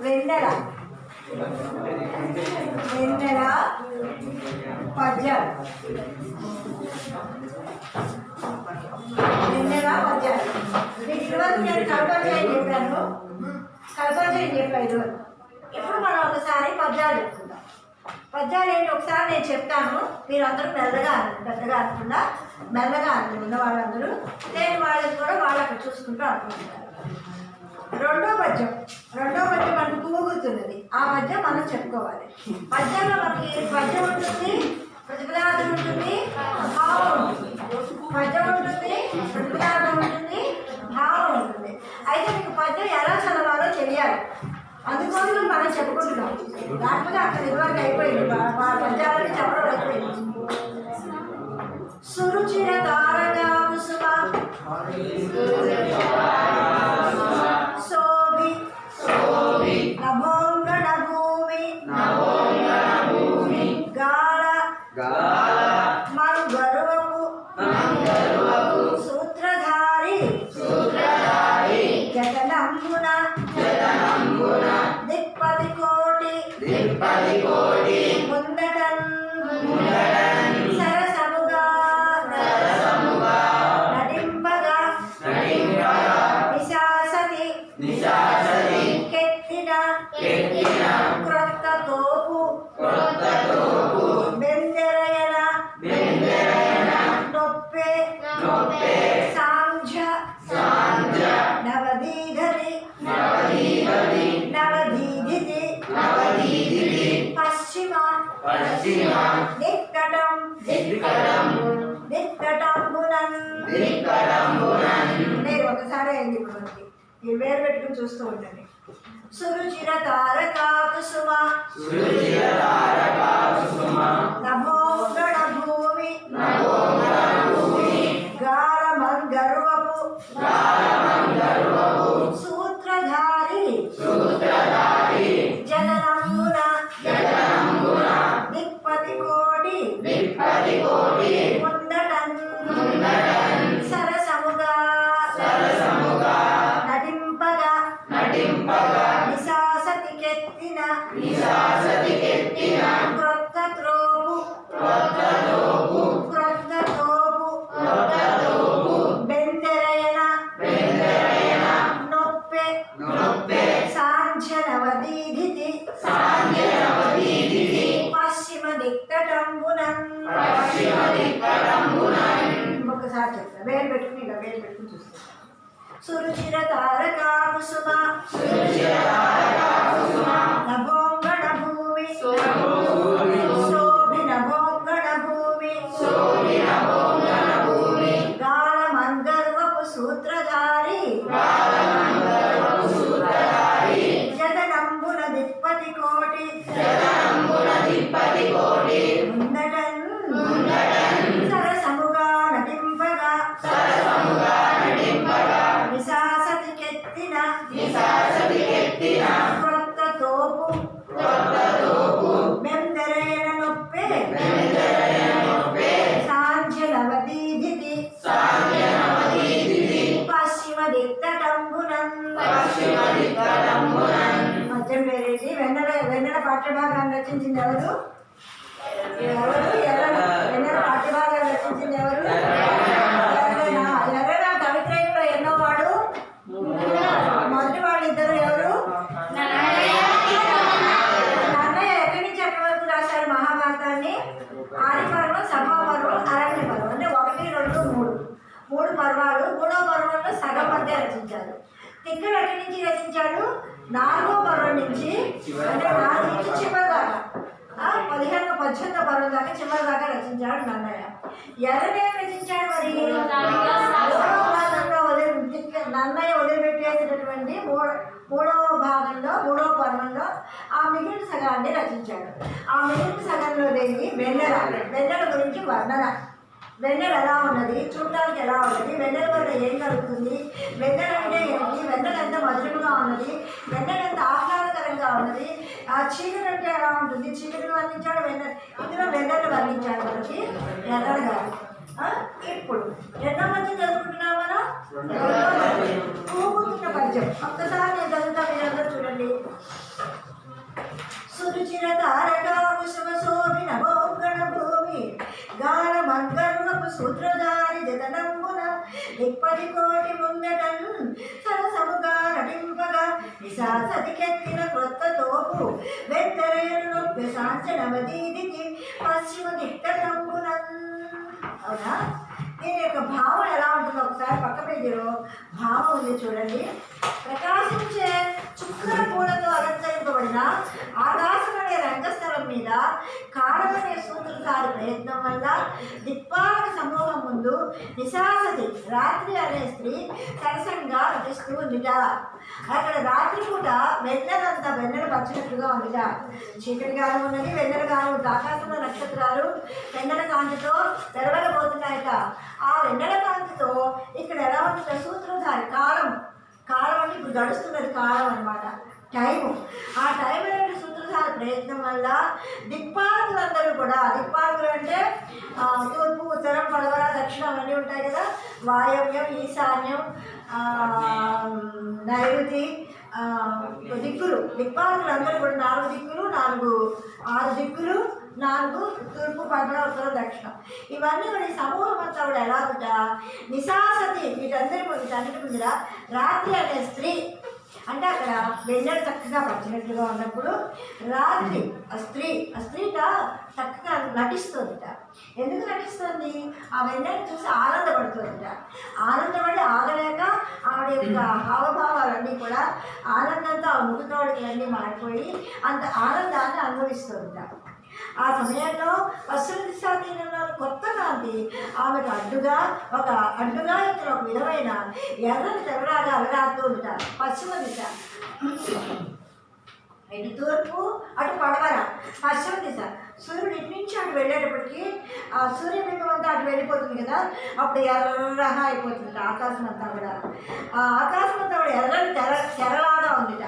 వెన్నెల వెన్నెల పద్యాలు వెన్నెల పద్యాలు. మీకు ఇదివరకు నేను కల్పచేయం చెప్పాను, కల్పచేయం చెప్పాను ఇదివరకు. ఇప్పుడు మనం ఒకసారి పద్యాలు చెప్పుకుందాం. పద్యాలు ఏంటి ఒకసారి నేను చెప్తాను, మీరు అందరూ పెద్దగా అనుకుండా మెల్లగా అనుకున్న వాళ్ళందరూ నేను వాళ్ళని కూడా వాళ్ళకి చూసుకుంటూ అనుకుంటున్నారు. రెండో పద్యం మనకు తూగుతున్నది. ఆ పద్యం మనం చెప్పుకోవాలి. పద్యంలో మనకి పద్యం ఉంటుంది, ప్రతిపదార్థం ఉంటుంది, భావం ఉంటుంది. పద్యం ఉంటుంది, ప్రతిపదార్థం ఉంటుంది, భావం ఉంటుంది. అయితే మీకు పద్యం ఎలా చదవాలో తెలియాలి, అందుకోసం మనం చెప్పుకుంటున్నాం. లేకపోతే అక్కడ ఇదివరకు అయిపోయింది, పద్యాలని చెప్పడం అయిపోయింది. సురుచిర తారగా కుసుమ శోభి నభోంగణ భూమి గాళ మను గరువపు సూత్రధారి జగనంబున దిక్పది కోటి ముందటన్ సరసముగా నటింపగా నిశాసతి కెత్తిన క్రొత్త తోపు బెందెరయన నొప్పే సాంఝ నవదీధి పశ్చిమ దిక్కటంబునన్. నేను ఒకసారి అయింది ఇప్పుడు మనకి, ఈ వేరు పెట్టుకుని చూస్తూ ఉండండి. సురుచిర తారకా కుసుమ నభోంగణ భూమి గాళమంగరువపు సూత్రధారి జగనంబున దిక్పతి కోటి ముందటన్ సరసముగా నటింపగా నిశాసతి కెత్తిన క్రొత్త తోపు బెందెరయన నొప్పే సాంఝ నవదీధి పశ్చిమ దిక్కటంబునన్. ఒకసారి చెప్తా, వేలు పెట్టుకుని ఇలా వేలు పెట్టుకుని చూస్తా. సురుచిర తారకా కుసుమ నభోంగణ భూమి శోభి నభోంగణ భూమి గాళమంగర్వపు సూత్రధారి జగనంబున దిక్పతి కోటి ముందటన్ సరసముగా నటింపగా నిశాసతి కెత్తిన క్రొత్త తోపు బెందెరయన నొప్పే సాంఝ నవదీధి పశ్చిమ దిక్కటంబునన్. మధ్యం వేరేది. వెన్నెల పాఠ్యభాగాన్ని రచించింది ఎవరు? వెన్నెల పాఠ్యభాగాన్ని రచించింది ఎవరు? ఎర్రన కవిత్రయంలో ఎన్నో వాడు? మొదటి వాళ్ళు ఇద్దరు ఎవరు? నన్నయ్య ఎక్కడి నుంచి ఎక్కడి వరకు రాశారు మహాభారతాన్ని? ఆది పర్వం, సభా పర్వం, అరణ్య పర్వం. అంటే 1, 2, 3 పర్వాలు. 3వ పర్వంలో సగం మధ్య రచించారు. తిక్కడు ఎక్కడి నుంచి రచించాడు? 4వ పర్వం నుంచి, అంటే 4 నుంచి చివరి దాకా 15, 18వ పర్వం దాకా చివరి దాకా రచించాడు నన్నయ్య. ఎర్రనేం రచించాడు మరి? నన్నయ్య వదిలిపెట్టేసినటువంటి 3వ భాగంలో 3వ పర్వంలో ఆ మిగిలిన సగాన్ని రచించాడు. ఆ మిగిలిన సగంలో దేని వెన్నెల గురించి వర్ణన. వెన్నెల ఎలా ఉన్నది, చూడటానికి ఎలా ఉన్నది, వెన్నెల వల్ల ఏం కలుగుతుంది, వెన్నెల అంటే ఏంటి, వెన్నెల ఎంత మధురముగా ఉన్నది, వెన్నెల ఎంత ఆహ్లాదకరంగా ఉన్నది, ఆ చీకటి అంటే ఎలా ఉంటుంది, చీకటిని వర్ణించాడు వెన్నెల. ఇందులో వెన్నెల వర్ణించాడు మనకి ఎర్రడ గారు. ఇప్పుడు ఎన్నో మధ్య చదువుకుంటున్నాం మనం? తూగుతున్న పద్యం. ఒక్కసారి నేను చదువుతా, మీరు అందరూ సూత్రధారి జతనంబున ఇప్పటి కోటి ముందటన్ సరసముగా నటింపగా నిశాసతికెత్తిన క్రొత్త తోపు వెత్తరేను నొప్పి సాంచనవదీదికి పశ్చిమ దిక్కటంబునన్. అవునా? దీని యొక్క భావం ఎలా ఉంటుందో ఒకసారి పక్క పేజీలో భావం ఉంది చూడండి. ప్రకాశించే చుక్కల పూలతో అలంకరింపబడిన ఆకాశం అనే రంగస్థలం మీద కాలమనే సూత్రధారి ప్రయత్నం వల్ల దిక్పాలక సమూహం ముందు నిశాసతి రాత్రి అనే స్త్రీ సరసంగా నటిస్తూ ఉందిట. అక్కడ రాత్రిపూట వెన్నెలంతా వెన్నెల పచ్చినట్లుగా ఉందిట. చీకటిగాను ఉన్నది, వెన్నెలగాను ఉంది. ఆకాశంలో నక్షత్రాలు వెన్నెల కాంతితో తెరవలబోతున్నాయట. ఆ వెన్నెల కాంతితో ఇక్కడ ఎలా ఉంటుందో సూత్రధారి కాలం అంటే ఇప్పుడు గడుస్తున్నది కాలం అన్నమాట, టైము. ఆ టైం అనేది సూత్రధారి ప్రయత్నం వల్ల దిక్పాలకులందరూ కూడా, దిక్పాలకులు అంటే తూర్పు, ఉత్తరం, పడమర, దక్షిణం అన్నీ ఉంటాయి కదా, వాయవ్యం, ఈశాన్యం, నైరుతి, దిక్కులు. దిక్పాలకులందరూ కూడా 4 దిక్కులు, 6 దిక్కులు, 4 తూర్పు, పడమర, ఉత్తరం, దక్షిణం. ఇవన్నీ కూడా ఈ సమూహం అంతా కూడా ఎలా ఉంటా నిశాసతి వీటన్నిటి ముందర రాత్రి అనే స్త్రీ అంటే అక్కడ వెన్నెల చక్కగా పచ్చినట్లుగా ఉన్నప్పుడు రాత్రి ఆ స్త్రీట చక్కగా నటిస్తుందిట. ఎందుకు నటిస్తుంది? ఆ వెన్నెలను చూసి ఆనందపడుతుందిట. ఆనందపడి ఆగలేక ఆవిడ యొక్క హావభావాలన్నీ కూడా ఆనందంతో ఆ ముఖతోడికలన్నీ మారిపోయి అంత ఆనందాన్ని అనుభవిస్తుందిట. ఆ సమయంలో పశ్చిమ దిశా తీరంలో కొత్త కాంతి ఆమెకు అడ్డుగా ఎత్తున ఒక విధమైన ఎర్రని తెరలాగా అలరాడుతూ ఉంటారు. పశ్చిమ దిశ ఇటు తూర్పు, అటు పడమర. పశ్చిమ దిశ సూర్యుడు ఇటు నుంచి అటు వెళ్ళేటప్పటికి ఆ సూర్యబింబం అంతా అటు వెళ్ళిపోతుంది కదా, అప్పుడు ఎర్రగా అయిపోతుంది ఆకాశం అంతా కూడా. ఆ ఆకాశం అంతా కూడా ఎర్రని తెరలాగా ఉందిట.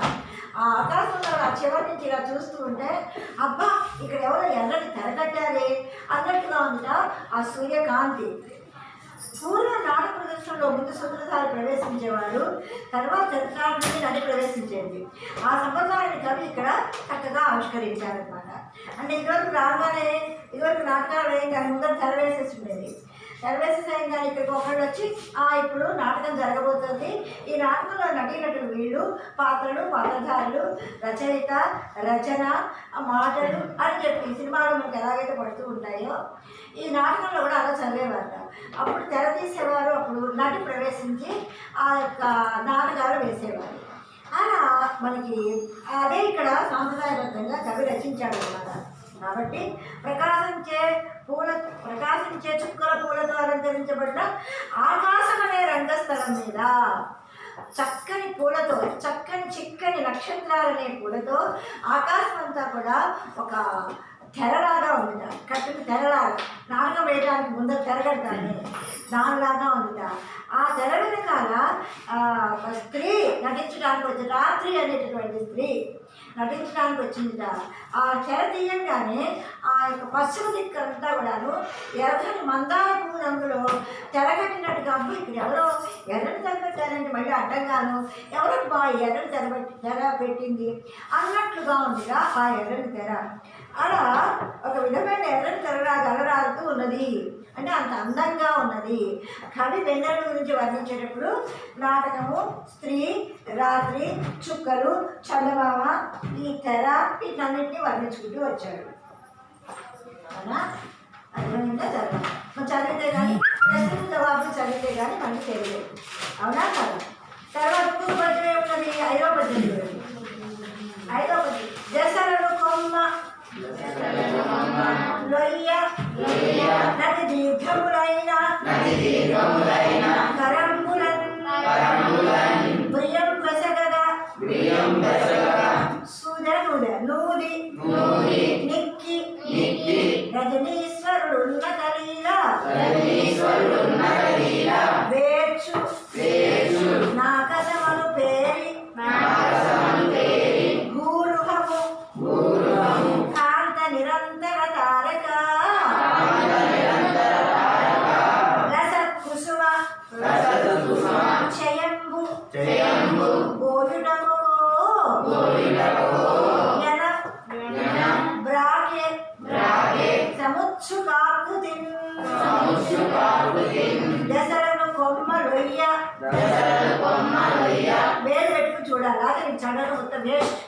ఆ ఆకాశంలో ఆ చివరి నుంచి ఇలా చూస్తూ ఉంటే అబ్బా ఇక్కడ ఎవరో ఎర్రని తెరకట్టారే అన్నట్టుగా ఉందిట ఆ సూర్యకాంతి. పూర్వం నాట ప్రదర్శనలో ముందు సూత్రధారి ప్రవేశించేవాడు, తర్వాత చరిత్రాన్ని నది ప్రవేశించేది. ఆ సంప్రదాయాన్ని కవి ఇక్కడ చక్కగా ఆవిష్కరించారనమాట. అంటే ఇదివరకు నాటకాలు ఏం కానీ ముందర తెరవేసేసి ఉండేది. తెరవేసేసాయి కానీ ఇక్కడికి ఒకళ్ళు వచ్చి ఇప్పుడు నాటకం జరగబోతుంది, ఈ నాటకంలో నటీనటులు వీళ్ళు, పాత్రధారులు, రచయిత, రచన, మాటలు అని చెప్పి సినిమాలో మనకు ఎలాగైతే పడుతూ ఉంటాయో ఈ నాటకంలో కూడా అలా చదివేవారు. అప్పుడు తెర తీసేవారు, అప్పుడు నటి ప్రవేశించి ఆ యొక్క నాటకాలు వేసేవారు. అలా మనకి అదే ఇక్కడ సాంప్రదాయబద్ధంగా కవి రచించాడు అన్నమాట. కాబట్టి ప్రకాశించే చుక్కల పూలతో అలంకరించబడిన ఆకాశం అనే రంగస్థలం మీద చక్కని పూలతో, చిక్కని నక్షత్రాలనే పూలతో ఆకాశం అంతా కూడా ఒక తెరలాగా ఉందిట. కట్టిన తెరలాగా నాటకం వేయడానికి ముందర తెరగడతాను దానిలాగా ఉందిట. ఆ తెర వెనకాల స్త్రీ నటించడానికి వచ్చింది. రాత్రి అనేటటువంటి స్త్రీ నటించడానికి వచ్చిందిట. ఆ తెర తీయంగానే ఆ యొక్క పశ్చిమ దిక్కు అంతా కూడాను ఎర్రని మందార పువ్వు రంగులో తెరగట్టినట్టుగా ఇక్కడ ఎవరో ఎర్రని తెరగట్టారంటే మళ్ళీ అడ్డంగాను ఎవరో ఎర్రని తెర పెట్టింది అన్నట్లుగా ఉందిగా ఆ ఎర్రని తెర. అలా ఒక విధమైన ఎర్రని తెరలాగా అలరాడుతూ ఉన్నది. అంటే అంత అందంగా ఉన్నది. కవి వెన్నెల గురించి వర్ణించేటప్పుడు నాటకము, స్త్రీ, రాత్రి, చుక్కలు, చందమామ, ఈ తెర వీటన్నిటిని వర్ణించుకుంటూ వచ్చాడు. అవునా? అర్థమైందా? చదివితే కానీ ప్రశ్నలు జవాబులు చదివితే కానీ మనకి తెలియదు. అవునా కదా? తర్వాత ఇంకొక పద్యం ఏమున్నది? 5వ పద్యం. దశరథ కొమ్మ లొయ్య నది దీర్ఘములైన కరంబులన్ భుయం వసగగా సుధనుడ నూది నిక్కి రజనీశ్వరుడున్న కలీలా వేర్చు నాకసమను పేరి గూరుహము కాంత నిరంతర తారక రసకుసుమ క్షయంబు బోధుడము మీకు చదవడం మొత్తం వేస్ట్.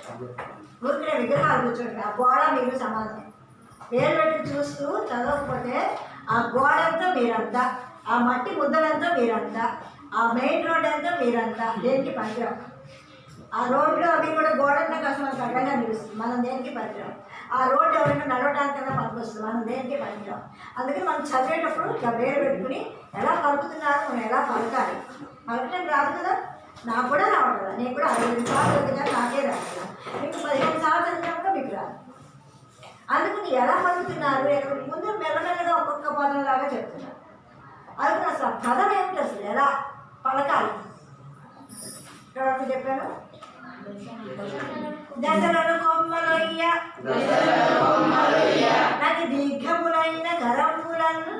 ఊరికే విగ్రహాలు కూర్చోండి, ఆ గోడ మీరు సమానం. పేరు పెట్టి చూస్తూ చదవకపోతే ఆ గోడంతా మీరంతా, ఆ మట్టి ముద్దలంతా మీరంతా, ఆ మెయిన్ రోడ్ అంతా మీరంతా దేనికి పనికిరాం. ఆ రోడ్లు అవి కూడా గోడంతా కాస్త మనకు అడ్డంగా నిలుస్తుంది, మనం దేనికి పనికిరాం. ఆ రోడ్డు ఎవరైనా నడవడానికైనా పనికొస్తుంది, మనం దేనికి పనికిరాం. అందుకని మనం చదివేటప్పుడు ఇట్లా పేరు పెట్టుకుని ఎలా పలుకుతున్నారు, మనం ఎలా పలకాలి. పలకడం రాదు కదా, నాకు కూడా రావడం కదా. నేను కూడా 5 సార్లు చదివినా నాకే రాదు కదా. మీకు 15 సార్లు చదివినప్పుడు మీకు రాదు. అందుకని ఎలా పలుకుతున్నారు, ముందు మెల్లమెల్లగా ఒక్కొక్క పదంలాగా చెప్తున్నారు. అందుకని అసలు పదం ఏమిటి, అసలు ఎలా పలకాలి చెప్పాను. దశలను కొమ్మలయ్య నది దీర్ఘములైన కరంబులను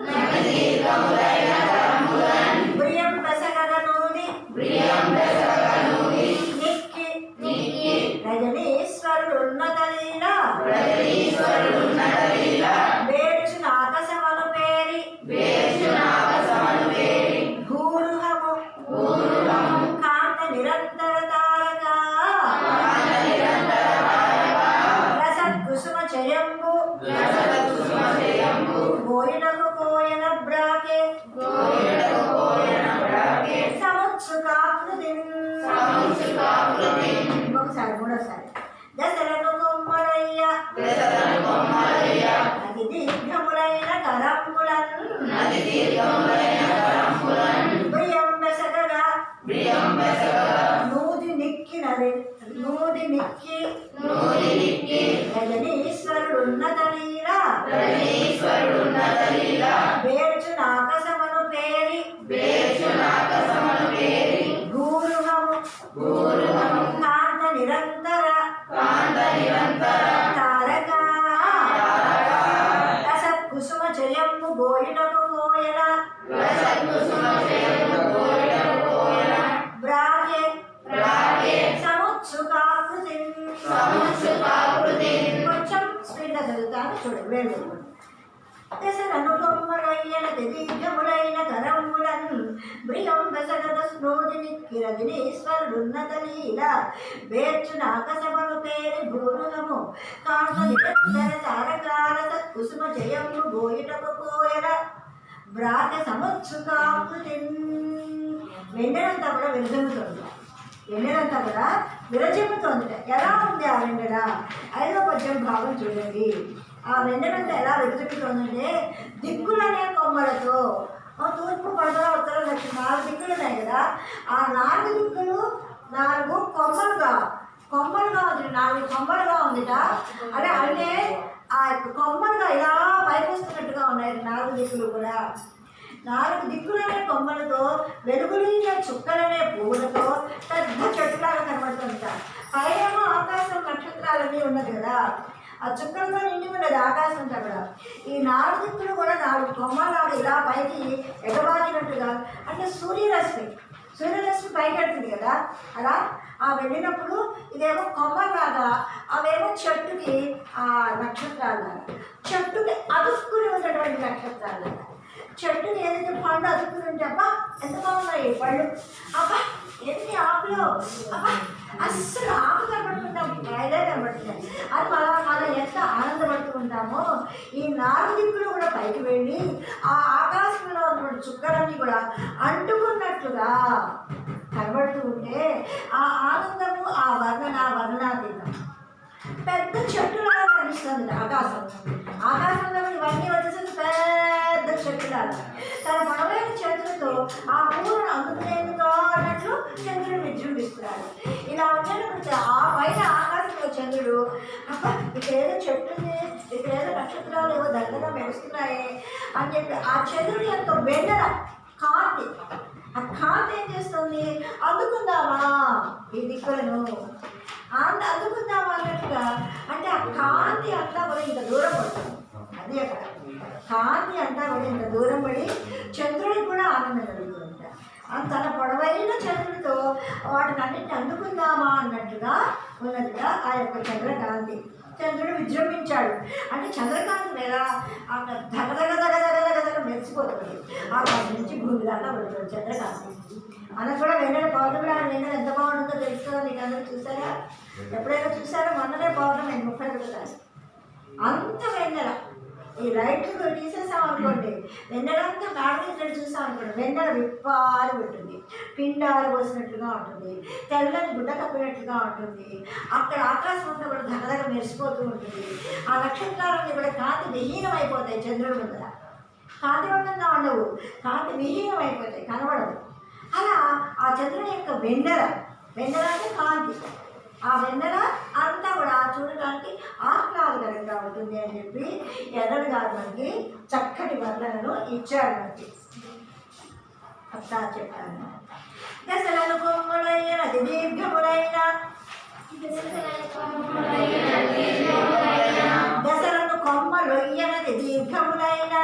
ప్రియం బెసగగ నూది నిక్కి రజనీశ్వరుడున్నత లీలా వేర్చు నాకసమను పేరి భూరుహము కాంత నిరంతర జయంబు కోయనకు కోయన బ్రాకే సముత్సుకాకృతి. ఒకసారి మూడోసారి. దశలను కొమ్మలయ్య నది దీర్ఘములైన కరంబులను ప్రియం బెసగగా నూది నిక్కి రజనీశ్వరుడున్నత లీలా వేర్చు నాకసమను పేరి భూరుహము కాంత నిరంతర తారక రసత్కుసుమ జయంబు గోయుటకు కోయల బ్రాకే సముత్సుకాకృతి. కొంచెం స్పీడ్గా చదువుతాను చూడండి. వేరు దశలను కొమ్మలయ్యన దీర్ఘములైన కరంబులను ప్రియం బెసగద స్నోదిని కిరజనీశ్వరుడున్నత లీలా వేర్చు నాకసమను పేరి భూరుహము కాంత నిరంతర తారకాల కుసుమ జయము గోయుటకు కోయల బ్రాక సముత్సుకాకృతి. వెన్నెలంతా కూడా విరజిమ్ముతోంది, వెన్నెలంతా కూడా విరజిమ్ముతోంది. ఎలా ఉంది ఆ వెన్నెల? 5వ పద్యం భావం చూడండి. ఆ వెన్నెలంతా ఎలా విరజిమ్ముతోందంటే దిక్కులనే కొమ్మలతో, తూర్పు పడవ ఉత్తర దక్షిణ 4 దిక్కులు ఉన్నాయి కదా. ఆ 4 దిక్కులు 4 కొమ్మలుగా ఉంది, 4 కొమ్మలుగా ఉందిట. అంటే ఆ కొమ్మలుగా ఇలా పైకొస్తున్నట్టుగా ఉన్నాయి 4 దిక్కులు కూడా. 4 దిక్కులనే కొమ్మలతో వెలుగులీన చుక్కలనే పువ్వులతో పెద్ద చెట్టులాగా కనబడుతుంట. పైన ఆకాశం నక్షత్రాలన్నీ ఉన్నది కదా, ఆ చుక్కలతో నిండి ఉన్నది ఆకాశం కూడా. ఈ 4 దిక్కులు కూడా 4 కొమ్మలాగా ఇలా పైకి ఎగబాకినట్టుగా, అంటే సూర్యరశ్మి పైకి వెళ్తుంది కదా. అలా ఆ వెళ్ళినప్పుడు ఇదేమో కొమ్మలాగా, అవేమో చెట్టుకి ఆ నక్షత్రాలాగా, చెట్టుకి అదుక్కుని ఉన్నటువంటి నక్షత్రాలాగా. చెట్టుని ఏదైతే పండు అదుక్కుని ఉంటే అబ్బా ఎంత బాగున్నాయి పళ్ళు, అబ్బా ఎన్ని ఆకులు, అబ్బా అస్సలు ఆకు కనబడుతుంటాం, కాయలే కనబడుతున్నాయి. అది మనం ఎంత ఆనందపడుతూ ఉంటామో. ఈ 4 దిక్కులు కూడా పైకి వెళ్ళి ఆ ఆకాశంలో ఉన్నటువంటి చుక్కలన్నీ కూడా అంటుకున్నట్లుగా కనబడుతూ ఉంటే ఆ ఆనందము, ఆ వర్ణనాతీతం. పెద్ద చెట్టులాగా కనిపిస్తుంది ఆకాశంలో ఇవన్నీ వచ్చేసరికి పెద్ద చెట్టులాగా. తన బలమైన చేతులతో ఆ పూలను అందుకునేందుకు అన్నట్లు చంద్రుడు విజృంభిస్తున్నాడు. ఇలా వచ్చేటప్పుడు ఆ పైన ఆకాశంలో చంద్రుడు, అబ్బా ఇక్కడేదో చెట్టు ఉంది, ఇక్కడేదో నక్షత్రాలు ఏవో దగ్గరగా మెరుస్తున్నాయి అని చెప్పి ఆ చంద్రుడి యొక్క వెన్నెల కాంతి, ఆ కాంతి ఏం చేస్తుంది, అందుకుందామా ఈ దిక్కులను, అందుకుందామా అన్నట్టుగా. అంటే ఆ కాంతి అంతా కూడా ఇంత దూరం పడుతుంది. అది అక్కడ కాంతి అంతా కూడా ఇంత దూరం పడి చంద్రుడికి కూడా ఆనందం కలుగుతుంట. తన పొడవైన చంద్రుడితో వాటిని అన్నింటినీ అందుకుందామా అన్నట్టుగా ఉన్నట్టుగా ఆ యొక్క చంద్రకాంతి. చంద్రుడు విజృంభించాడు అంటే చంద్రకాంతి మీద దగదగ మెరిసిపోతుంది. ఆకాశం నుంచి భూమి దాకా పడుతుంది చంద్రకాంతి. మనకు కూడా వెన్నెల పౌర్ణమి వెన్నెల ఎంత బాగుంటుందో తెలుస్తుందో మీకు అందరూ చూసారా. మొన్ననే పౌర్ణమి 31 తారీఖు. అంత వెన్నెల. ఈ లైట్లు తీసేసాం అనుకోండి, వెన్నెలంతా గాఢంగా చూసాం అనుకోండి, వెన్నెల విప్పారి ఉంటుంది, పిండాలు పోసినట్లుగా ఉంటుంది, తెల్లని గుడ్డ కప్పినట్లుగా ఉంటుంది. అక్కడ ఆకాశం అంతా కూడా ధగధగ మెరిసిపోతూ ఉంటుంది. ఆ నక్షత్రాలన్నీ కూడా కాంతి విహీనం అయిపోతాయి. చంద్రుడి ముందర కాంతివంతంగా ఉండవు, కాంతి విహీనం అయిపోతాయి, కనబడవు. అలా ఆ చంద్రుని యొక్క వెన్నెల అంటే కాంతి, ఆ వెన్నెల అంతా కూడా చూడడానికి ఆహ్లాదకరంగా ఉంటుంది అని చెప్పి ఎర్రడు గారు మనకి చక్కటి వర్ణనను ఇచ్చాడు. మనకి అంతా చెప్పాను. దశలను కొమ్ములైన దీర్ఘములైన దశలను కొమ్మలొయ్యనది దీర్ఘములైన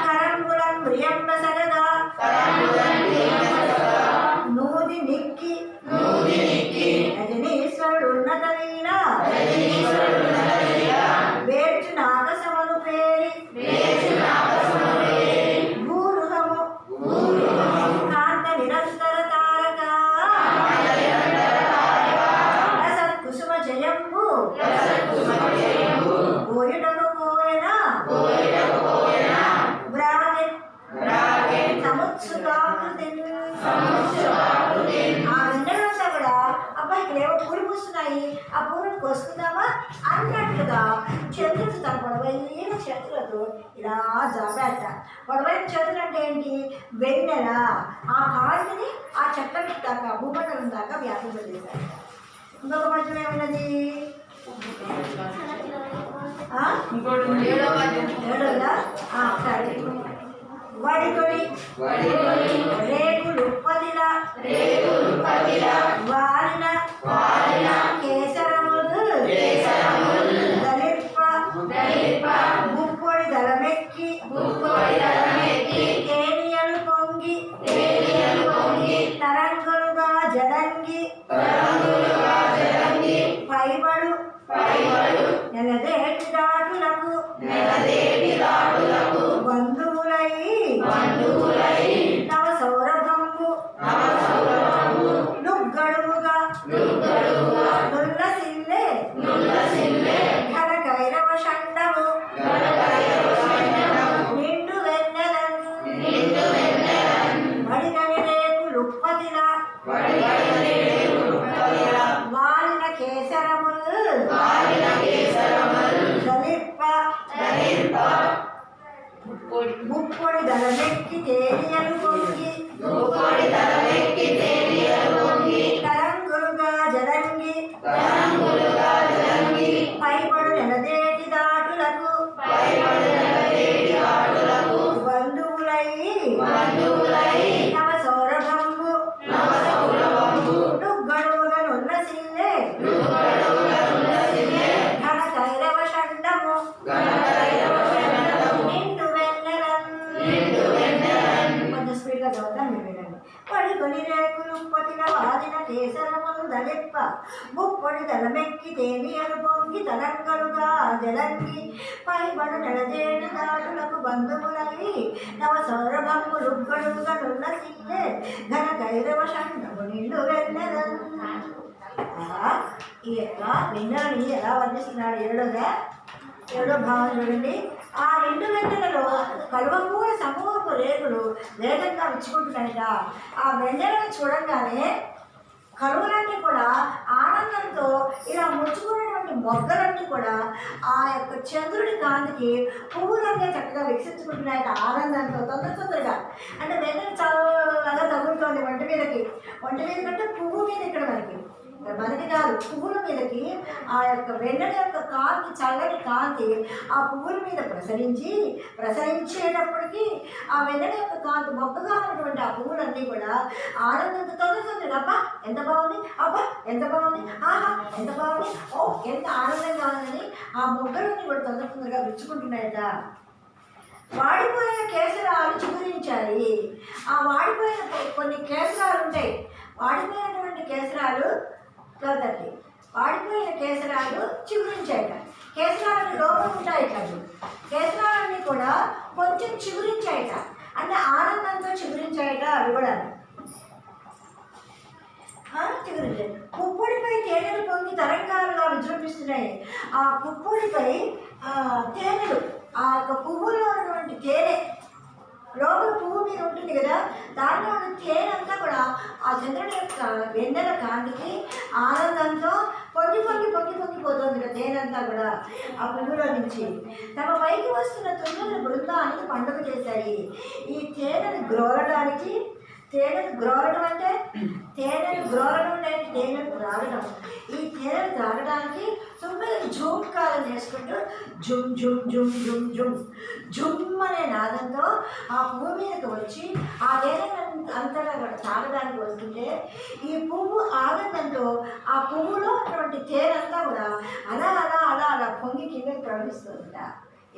కరంబులం ప్రియంబ సగదా నూది నిక్కి రజనీశ్వరుడు ఉన్నత లీల వేర్చు నాగసమను పేరి భూరుహము కాంత నిరంతర తారక రసత్ కుసుమ జయంబు కోయుటకు కోయన బ్రాహ్మణ్ సముత్సుకాకృతి. ఆ వెన్నెలంతా కూడా అబ్బాయికి ఏవో పూలు పూస్తున్నాయి, ఆ పూలను కోసుకుందామా అన్నట్లుగా చేతులు తన పొడవైన చేతులతో ఇలా జాగ్రత్త. పొడవైన చేతులు అంటే ఏంటి? వెన్నెల ఆ కాళ్ళని ఆ చెట్ల దాకా భూమండలం దాకా వ్యాపింపజేశారు. ఇంకొక పద్యం ఏమన్నది? ఏడోదా? సరే. వడిగొడి రేగులు పదిలా వారిన కేసరములు దళిప్ప ముప్పొడి దళమెక్కి తేనియలు పొంగి తరంగులుగా జడంగి పైబడు నెలదేటి దాటులకు బంధువులై నవ సౌరభంబు నుగ్గడుముగా నుల్లసిల్లే ఘన కైరవ షండము నిండు వెన్నెలను వడిగని రేకులుప్పతిలా వాలిన కేసరములు దళిప్ప ముప్పొడి దళమెక్కి తేనియలు పొంగి తరంగులుగా జడంగి పైబడు నెలదేటి దాటులకు బంధువులై నవ సౌరభంబు నుగ్గడుముగా నుల్లసిల్లే ఘన కైరవ షండము నిండు వెన్నెలను. కొంచెం స్పీడ్గా చదువుతాం, మీరు వినండి. పడికొని రేకులు పతిన వాదిన కేసరములు దళిప్ప ముప్పొడి దళమెక్కి తేనియలు పొంగి తలంగలుగా జలంగి పైబడు నెలదేటి దాటులకు బంధువులై నవ సౌరభంబు రుగ్గడుగా నుల్లసిల్లే ఘన కైరవ షండము నిండు వెన్నెలను. ఈ యొక్క వెన్నెలని ఎలా వర్ణిస్తున్నాడు? ఏడో భావం చూడండి. ఆ రెండు వెన్నెలలో కలువపూల సమూహపు రేగులు వేగంగా విచ్చుకుంటున్నాయిట. ఆ వెన్నెలను చూడంగానే కలువలన్నీ కూడా ఆనందంతో ఇలా ముడుచుకున్నటువంటి మొగ్గలన్నీ కూడా ఆ యొక్క చంద్రుడి కాంతికి పువ్వులన్నీ చక్కగా వికసించుకుంటున్నాయట ఆనందంతో. తొందరగా అంటే వెన్నెల చల్లగా తగులుతోంది ఒంటి మీద కంటే పువ్వు మీద ఇక్కడ మనకి కాదు, పువ్వుల మీదకి ఆ యొక్క వెన్నెల యొక్క కాంతి, చల్లని కాంతి ఆ పువ్వుల మీద ప్రసరించేటప్పటికీ ఆ వెన్నెల యొక్క కాంతి మొక్కగా ఉన్నటువంటి ఆ పువ్వులన్నీ కూడా ఆనందంతో తొందరగా అబ్బా ఎంత బాగుంది, అబ్బా ఎంత బాగుంది, ఆహా ఎంత బాగుంది, ఓ ఎంత ఆనందంగా ఉందని ఆ మొగ్గలన్నీ కూడా తొందరగా విచ్చుకుంటున్నాయట. వాడిపోయిన కేసరాలు చిగురించాయి. ఆ వాడిపోయిన కొన్ని కేసరాలు ఉంటాయి, వాడిపోయినటువంటి కేసరాలు వాడిపోయిన కేసరాలు చిగురించాయట. కేసరాలన్నీ లోపల ఉంటాయట. కేసరాలన్నీ కూడా కొంచెం చిగురించాయట, అంటే ఆనందంతో చిగురించాయట. అవి కూడా చిగురించాయి. పుప్పొడిపై తేనెలు పొంగి తరంగాలుగా విజృంభిస్తున్నాయి. ఆ పుప్పొడిపై తేనెలు, ఆ యొక్క పువ్వులో ఉన్నటువంటి తేనె లోపల పువ్వు మీద ఉంటుంది కదా, దాంట్లో ఉన్న తేనె అంతా కూడా ఆ చంద్రుడి యొక్క వెన్నెల కాంతికి ఆనందంతో పొంగిపోతుంది కదా తేనె అంతా కూడా ఆ పువ్వులో నుంచి. తమ పైకి వస్తున్న తుమ్మెల బృందానికి పండుగ చేశాయి. ఈ తేనెను గ్రోలడం అంటే తేనెను త్రాగడం. ఈ తేనెను త్రాగడానికి తుమ్మెలను జూమ్కారం చేసుకుంటూ జుమ్ జుమ్ జుమ్ జుమ్ జుమ్ జుమ్ అనే నాదంతో ఆ పువ్వు మీదకి వచ్చి ఆ తేనె అంతటా కూడా తాగడానికి వస్తుంటే ఈ పువ్వు ఆనందంతో ఆ పువ్వులో ఉన్నటువంటి తేనంతా కూడా అలా అలా అలా అలా పొంగి కిందకి ప్రవహిస్తుంట.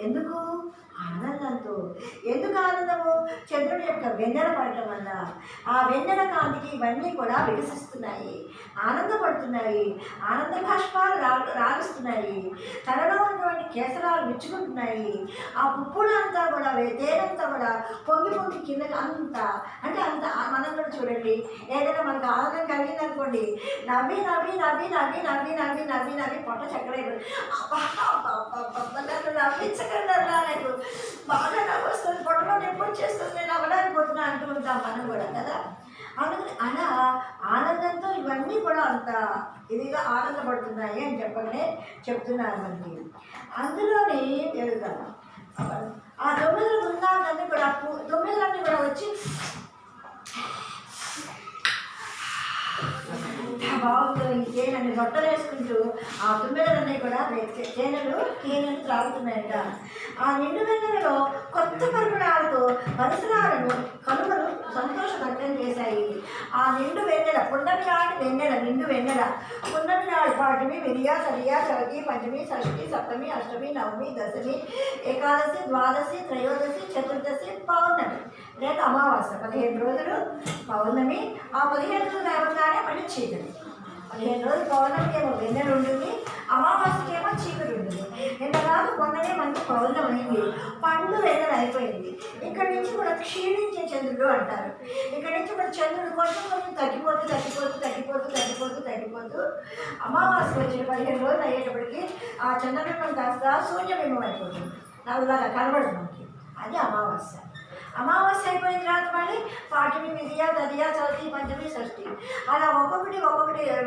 ఎందుకు? ఆనందంతో. ఎందుకు ఆనందము? చంద్రుడి యొక్క వెన్నెల పడటం వల్ల ఆ వెన్నెల కాంతికి ఇవన్నీ కూడా వికసిస్తున్నాయి, ఆనందపడుతున్నాయి, ఆనంద భాష్పాలు రాలుస్తున్నాయి, తనలో ఉన్నటువంటి కేసరాలు విచ్చుకుంటున్నాయి. ఆ పుప్పుడు అంతా కూడా తేనంతా కూడా పొంగి కిందకి అంతా అంటే అంత మనం కూడా చూడండి, ఏదైనా మనకు ఆనందం కలిగిందనుకోండి, నవ్వి నవ్వి నవ్వి నవ్వి నవ్వి నవ్వి నవ్వి నవ్వి పొట్ట చక్కడైపోయి నవ్వించగలరా నాకు బాగా నవ్వు వస్తుంది, పొట్టలో ఎప్పుడు చేస్తుంది, నేను అవ్వడానికి పోతున్నా అంటూ ఉంటాం మనం కూడా కదా. అందుకని అలా ఆనందంతో ఇవన్నీ కూడా అంత ఇదిగా ఆనందపడుతున్నాయి అని చెప్తున్నారు మనకి. అందులోని ఎదుగుతాను ఆ తొమ్మిది బృందాలన్నీ కూడా తొమ్మిదిలన్నీ కూడా వచ్చి బాగుందో ఈ తేనెని రొట్టెలు వేసుకుంటూ ఆ తుమ్మెదలన్నీ కూడా తేనెలు త్రాగుతున్నాయట. ఆ నిండు వెన్నెలలో కొత్త పరిమళాలతో పరిసరాలను కనుమలు సంతోషభరితం చేశాయి. ఆ నిండు వెన్నెల పున్నమి నాటి వెన్నెల, నిండు వెన్నెల పున్నమి నాడు పాటిమి, విరియ, తదియ, చవితి, పంచమి, షష్ఠి, సప్తమి, అష్టమి, నవమి, దశమి, ఏకాదశి, ద్వాదశి, త్రయోదశి, చతుర్దశి, పౌర్ణమి లేక అమావాస్య. 15 రోజులు పౌర్ణమి. ఆ 15 రోజులు అవగానే మళ్ళీ చీకటి. 15 రోజులు పౌర్ణమికి ఏమో వెన్నెల ఉంటుంది, అమావాస్యకి ఏమో చీకటి ఉంటుంది. నిన్న కాదు మొన్ననే మనకి పౌర్ణమి అయింది, పండు వెన్నెల అయిపోయింది. ఇక్కడి నుంచి కూడా క్షీణించే చంద్రుడు అంటారు. ఇక్కడి నుంచి కూడా చంద్రుడు కొంచెం తగ్గిపోతూ అమావాస్య వచ్చిన 15 రోజులు అయ్యేటప్పటికి ఆ చంద్రబింబం కాస్త శూన్యబింబం అయిపోతుంది, నల్లగా కనబడదు మనకి. అది అమావాస్య. అమావాస్య అయిపోయిన తర్వాత మళ్ళీ పాఠమి, విద్య, తదియ, చవితి, పంచమి, షష్ఠి అలా ఒక్కొక్కటి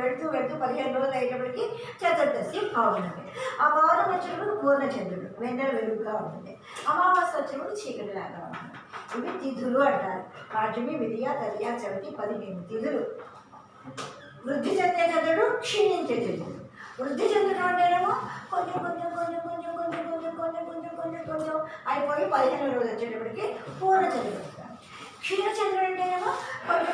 వెళుతూ 15 రోజులు అయ్యేటప్పటికి చతుర్దశి, పౌర్ణమి. ఆ పౌర్ణమి వచ్చినప్పుడు పూర్ణచంద్రుడు వెన్నెల వెలుగుగా ఉంటుంది. అమావాస్య వచ్చినప్పుడు చీకటిలాగా ఉంటుంది. ఇవి తిథులు అంటారు. పాఠమి, విద్య, తదియ, చవితి 15 తిథులు. వృద్ధి చెందే చంద్రుడు, క్షీణించే చంద్రుడు. వృద్ధి చెందడం అంటేనేమో కొంచెం అయిపోయి 15 రోజులు వచ్చేటప్పటికి పూర్ణచంద్రుడు వస్తారు. క్షీణచంద్రుడు అంటేనేమో కొంచెం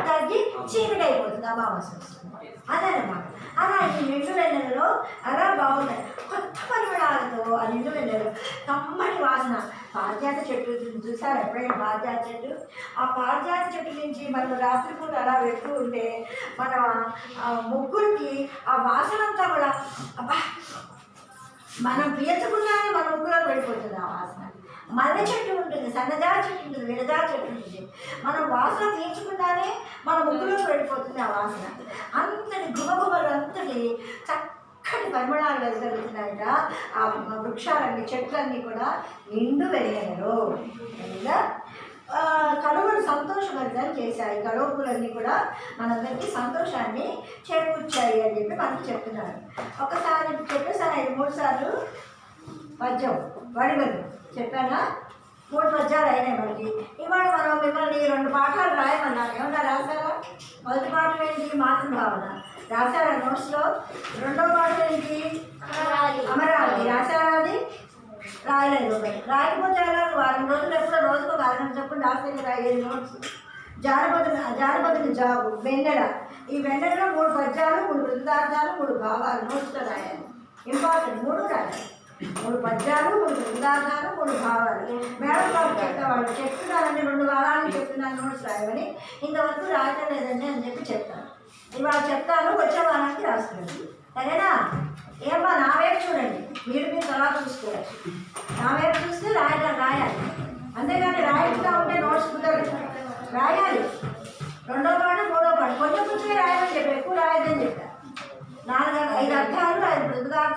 తగ్గి చీకటి అయిపోతుంది, అమావాస్య వస్తుంది. అదనమాట. అలా ఈ నిండు వెన్నెలలో అలా బాగున్నాయి కొత్త పరిమళాలతో. ఆ నిండు వెన్నెలలో కమ్మటి వాసన. పారిజాత చెట్టు చూసారు ఎప్పుడైనా? పారిజాత చెట్టు. ఆ పారిజాత చెట్టు నుంచి మనం రాత్రిపూట అలా వెళ్తూ ఉంటే మన ముగ్గురికి ఆ వాసన అంతా కూడా అబ్బా మనం పీల్చుకున్నానే మన ముగ్గులో పడిపోతుంది ఆ వాసన. మల్లె చెట్టు ఉంటుంది, సన్నజాజ చెట్టు ఉంటుంది, విడజాజ చెట్టు ఉంటుంది. మనం వాసన పీల్చుకున్నానే మన ముగ్గులో పడిపోతుంది ఆ వాసన. అంతటి గుమగుమలు, అంతటి చక్కటి పరిమళాలు వెలుగుతున్నాయట ఆ వృక్షాలన్నీ, చెట్లన్నీ కూడా నిండు వెన్నెలలో కలువలు సంతోషభరితం చేశాయి. కలువలన్నీ కూడా మనందరికీ సంతోషాన్ని చేకూర్చాయి అని చెప్పి మనకి చెప్తున్నారు. ఒకసారి చెప్పేసాను 3 సార్లు పద్యం వడిగలు చెప్పానా? 3 పద్యాలు అయినాయి మనకి. ఇవాళ మనం మిమ్మల్ని 2 పాఠాలు రాయమన్నారు. ఏమన్నా రాశారా? మొదటి పాఠం ఏంటి? మాతృభావన రాశారా నోట్స్లో? రెండవ పాఠం ఏంటి? అమరావతి రాశారా? అది రాయలేదు. రాయకపోతే ఎలా? వారం రోజులు ఎప్పుడో రోజుకు 1 అరగంట చెప్పండి రాస్తే రాయేది నోట్స్. జానపదుని జాబు వెన్నెల. ఈ వెన్నెలలో 3 పద్యాలు, 3 వృత్తార్థాలు, 3 భావాలు నోట్స్లో రాయాలి. ఇంపార్టెంట్. 3 రాయాలి. 3 పద్యాలు, 3 వృత్తార్థాలు, 3 భావాలు. మేడం గారు వాళ్ళు చెప్తున్నారని 2 వారాలు చెప్తున్నాను నోట్స్ రాయమని, ఇంతవరకు రాయటం లేదండి అని చెప్పి చెప్తాను. ఇవాళ చెప్తాను, వచ్చే వారానికి రాసుకోండి. సరేనా? ఏమ్మా నా వైపు చూడండి, మీరు తర్వాత చూసుకోవచ్చు. నా వైపు చూస్తే రాయాలి. అంతేగాని రాయకుండా ఉంటే నోట్స్ కుదరదు. రాయాలి.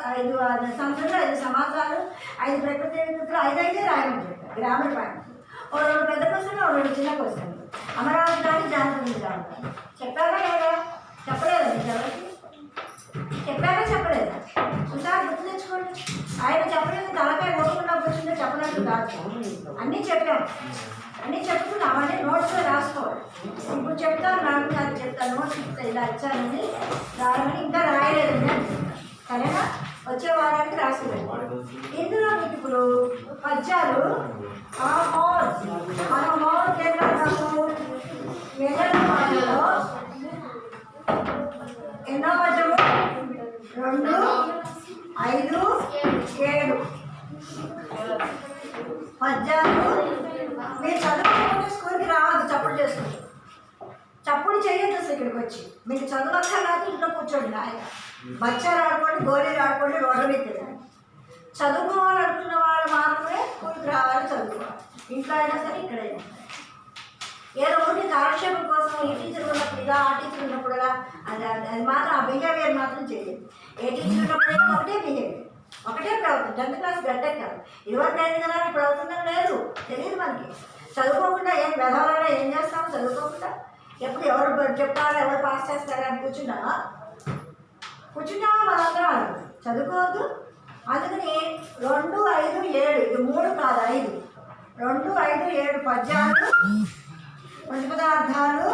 సంవత్సరాలు 5 సమాసాలు 5 ప్రకృతి వికృతులు 5 రాయమని చెప్పారు గ్రామర్ పాయింట్స్. ఓ 2 పెద్ద క్వశ్చన్లు 2 చిన్న క్వశ్చన్లు. అమరావతి కానీ జానపద జానపద చెప్పారా లేదా? చెప్పలేదా మీకు ఎవరికి? చెప్పారా చెప్పలేదా? ఒకసారి గుర్తు తెచ్చుకోండి. ఆయన చెప్పలేదు తలకాయ కొట్టుకుండా కూర్చుంటే చెప్పినట్టు కాదు. అన్నీ చెప్పాము, అన్నీ చెప్తున్నాం. అవన్నీ నోట్స్లో రాసుకోవాలి. ఇప్పుడు చెప్తాను, నాకు అది చెప్తాను, నోట్స్ ఇస్తా ఇలా ఇచ్చానని రాయమని ఇంకా రాయలేదండి అనుకుంటాను. సరేనా? వచ్చే వారానికి రాసుకోవాలి. ఇందులో మీకు ఇప్పుడు పద్యాలు మన మోల్ కేంద్రంలో ఎన్నో పద్యము 2, 5, 7 పద్యాలు. మీరు చదువుకుంటే స్కూల్కి రావద్దు, చప్పుడు చేసుకుంటారు. చప్పుడు చేయొద్దు అసలు ఇక్కడికి వచ్చి. మీకు చదువు అక్కర్లేదు, ఇంట్లో కూర్చోండి. నాయన బచ్చాలు ఆడుకోండి, గోళీలు ఆడుకోండి, రోడ్డు మీద తిరగండి. చదువుకోవాలనుకున్న వాళ్ళు మాత్రమే స్కూల్కి రావాలి, చదువుకోవాలి. ఇంట్లో అయినా సరే, ఇక్కడైనా సరే. ఏదో ఒకటి కాలక్షేపం కోసం ఈ టీచర్ ఉన్నప్పుడు ఇలా, ఆ టీచర్ ఉన్నప్పుడు ఇలా, అది మాత్రం ఆ బిహేవియర్ మాత్రం చేయలేదు. ఏ టీచర్ ఉన్నప్పుడు ఒకటే బిహేవియర్, ఒకటే ప్రవర్తన. 10th class గడ్డెక్కాలి. 25 కదా ఇప్పుడు అవుతుందని లేదు, తెలియదు మనకి. చదువుకోకుండా ఏం వెధవాలన్నా ఏం చేస్తాము? చదువుకోకుండా ఎప్పుడు ఎవరు చెప్తారో, ఎవరు పాస్ చేస్తారో అని కూర్చున్నావా మనందరం చదువుకోవద్దు. అందుకని 2, 5, 7 ఇది 3 కాదు 5. 2, 5, 7 పద్యాలు, ప్రతిపదార్థాలు,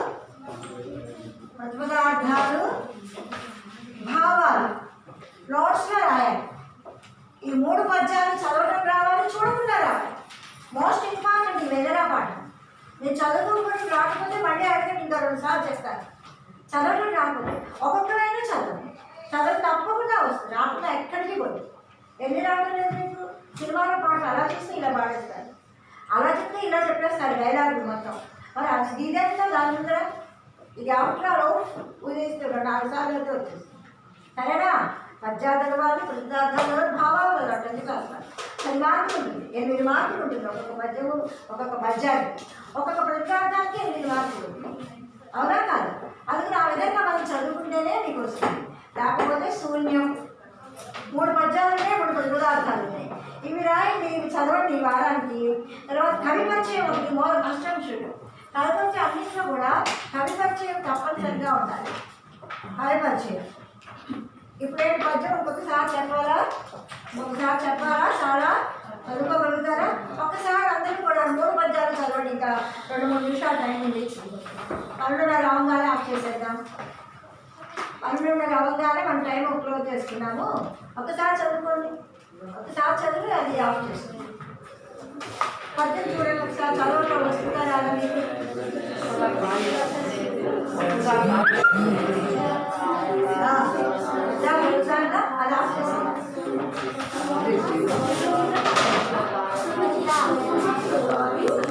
భావాలు నోట్స్లో రాయాలి. ఈ 3 పద్యాలు చదవడం రావాలి, చూడకుండా రావాలి. మోస్ట్ ఇంపార్టెంట్ ఈ వెదరా పాట. నేను చదువుకోకపోతే రాకపోతే మళ్ళీ అడిగితే ఇంకా 2 సార్లు చేస్తాను. చదవడం రాకపోతే ఒక్కొక్కరైనా చదవండి. చదవడం తప్పకుండా వస్తుంది, రాకుండా ఎక్కడికి పోతుంది. ఎన్ని రావడం లేదు మీకు? సినిమాలో పాటలు అలా చూస్తే ఇలా పాడేస్తారు, అలా చెప్తే ఇలా చెప్పేస్తారు డైలాగులు మొత్తం. మరి అది ఇదేంటో దాని ముందర ఇది అవుట్లాలో ఉదయిస్తున్నారు 4 సార్లు అయితే వచ్చేస్తుంది. సరేనా? పద్యాలు చదవాలి, ప్రతిదార్థాలు, భావాలు చదవాలి. 10th క్లాస్ 10 మార్కులు ఉంటుంది, 8 మార్కులు ఉంటుంది ఒక్కొక్క పద్యము, ఒక్కొక్క పద్యానికి. ఒక్కొక్క ప్రతిదార్థానికి 8 మార్కులు ఉంటుంది. అవునా కాదు? అందుకని ఆ విధంగా మనం చదువుకుంటేనే మీకు వస్తుంది. లేకపోతే శూన్యం. 3 పద్యాలుంటే 3 ప్రతిపదార్థాలు ఉన్నాయి. ఇవి రాయండి, ఇవి చదవండి ఈ వారానికి. తర్వాత కవి పరిచయం ఒకటి అష్టంశుడు. కవి పరిచయం అన్నింటిలో కూడా కవి పరిచయం తప్పనిసరిగా ఉండాలి. కవి పరిచయం ఇప్పుడేంటి పద్యం ఒక్కొక్కసారి చెప్పాలా? ఒకసారి చెప్పాలా? చాలా చదువుకోగలుగుతారా? ఒక్కసారి అందరూ కూడా 3 పద్యాలు చదవండి. ఇంకా 2-3 నిమిషాలు టైం ఉంది. 12:30 అవగానే ఆఫ్ చేసేద్దాం. 12:30 అవగానే మన టైం క్లోజ్ చేసుకున్నాము. ఒకసారి చదువుకోండి, ఒకసారి చదివి అది ఆఫ్ చేసుకోండి. పద్యం చూడండి ఒకసారి, చదవటం వస్తుందా రాదా మీకు? అది ఆఫ్ చేసుకోండి.